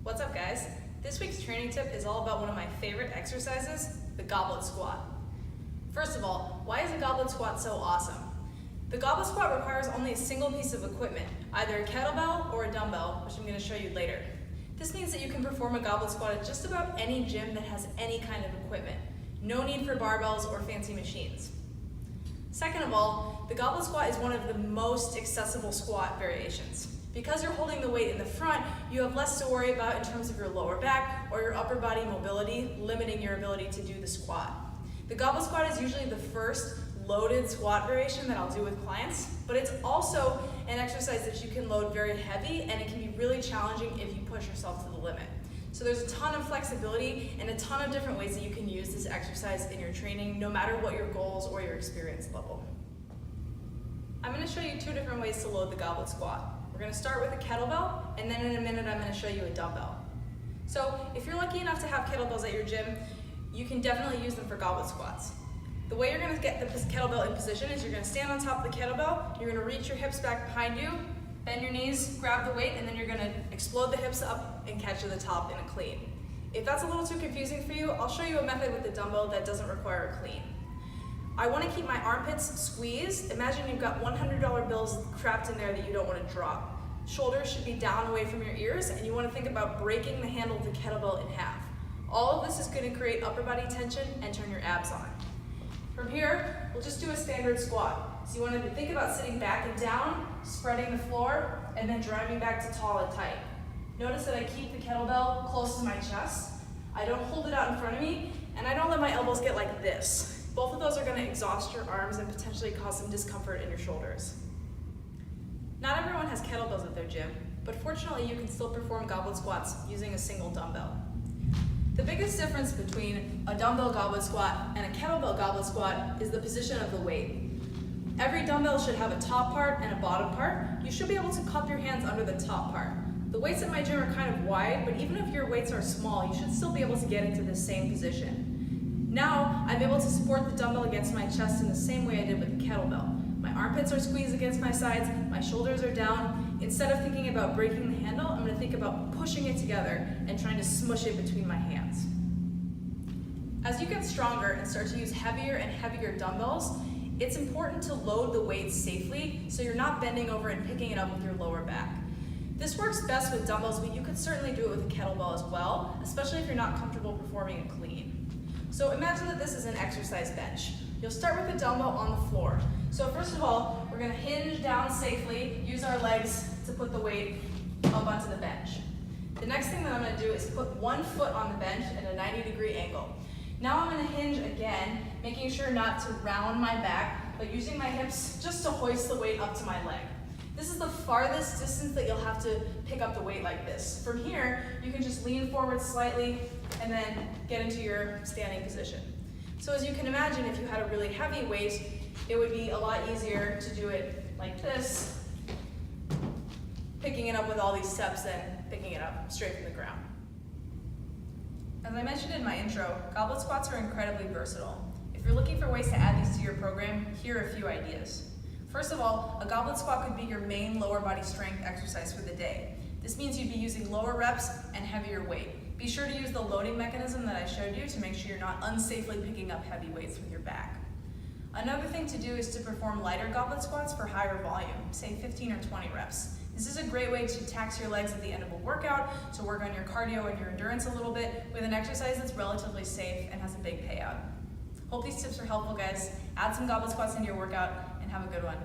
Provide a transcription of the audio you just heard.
What's up, guys? This week's training tip is all about one of my favorite exercises, the goblet squat. First of all, why is a goblet squat so awesome? The goblet squat requires only a single piece of equipment, either a kettlebell or a dumbbell, which I'm going to show you later. This means that you can perform a goblet squat at just about any gym that has any kind of equipment. No need for barbells or fancy machines. Second of all, the goblet squat is one of the most accessible squat variations. Because you're holding the weight in the front, you have less to worry about in terms of your lower back or your upper body mobility, limiting your ability to do the squat. The goblet squat is usually the first loaded squat variation that I'll do with clients, but it's also an exercise that you can load very heavy, and it can be really challenging if you push yourself to the limit. So there's a ton of flexibility and a ton of different ways that you can use this exercise in your training, no matter what your goals or your experience level. I'm going to show you two different ways to load the goblet squat. We're going to start with a kettlebell, and then in a minute I'm going to show you a dumbbell. So if you're lucky enough to have kettlebells at your gym, you can definitely use them for goblet squats. The way you're going to get the kettlebell in position is you're going to stand on top of the kettlebell, you're going to reach your hips back behind you, bend your knees, grab the weight, and then you're going to explode the hips up and catch to the top in a clean. If that's a little too confusing for you, I'll show you a method with the dumbbell that doesn't require a clean. I want to keep my armpits squeezed. Imagine you've got $100 bills trapped in there that you don't want to drop. Shoulders should be down away from your ears, and you want to think about breaking the handle of the kettlebell in half. All of this is going to create upper body tension and turn your abs on. From here, we'll just do a standard squat. So you want to think about sitting back and down, spreading the floor, and then driving back to tall and tight. Notice that I keep the kettlebell close to my chest. I don't hold it out in front of me, and I don't let my elbows get like this. Both of those are going to exhaust your arms and potentially cause some discomfort in your shoulders. Not everyone has kettlebells at their gym, but fortunately you can still perform goblet squats using a single dumbbell. The biggest difference between a dumbbell goblet squat and a kettlebell goblet squat is the position of the weight. Every dumbbell should have a top part and a bottom part. You should be able to cup your hands under the top part. The weights at my gym are kind of wide, but even if your weights are small, you should still be able to get into the same position. Now, I'm able to support the dumbbell against my chest in the same way I did with the kettlebell. My armpits are squeezed against my sides, my shoulders are down. Instead of thinking about breaking the handle, I'm going to think about pushing it together and trying to smush it between my hands. As you get stronger and start to use heavier and heavier dumbbells, it's important to load the weights safely so you're not bending over and picking it up with your lower back. This works best with dumbbells, but you could certainly do it with a kettlebell as well, especially if you're not comfortable performing a clean. So imagine that this is an exercise bench. You'll start with the dumbbell on the floor. So first of all, we're going to hinge down safely, use our legs to put the weight up onto the bench. The next thing that I'm going to do is put one foot on the bench at a 90-degree angle. Now I'm going to hinge again, making sure not to round my back, but using my hips just to hoist the weight up to my leg. This is the farthest distance that you'll have to pick up the weight like this. From here, you can just lean forward slightly and then get into your standing position. So as you can imagine, if you had a really heavy weight, it would be a lot easier to do it like this, picking it up with all these steps than picking it up straight from the ground. As I mentioned in my intro, goblet squats are incredibly versatile. If you're looking for ways to add these to your program, here are a few ideas. First of all, a goblet squat could be your main lower body strength exercise for the day. This means you'd be using lower reps and heavier weight. Be sure to use the loading mechanism that I showed you to make sure you're not unsafely picking up heavy weights with your back. Another thing to do is to perform lighter goblet squats for higher volume, say 15 or 20 reps. This is a great way to tax your legs at the end of a workout, to work on your cardio and your endurance a little bit with an exercise that's relatively safe and has a big payout. Hope these tips are helpful, guys. Add some goblet squats into your workout and have a good one.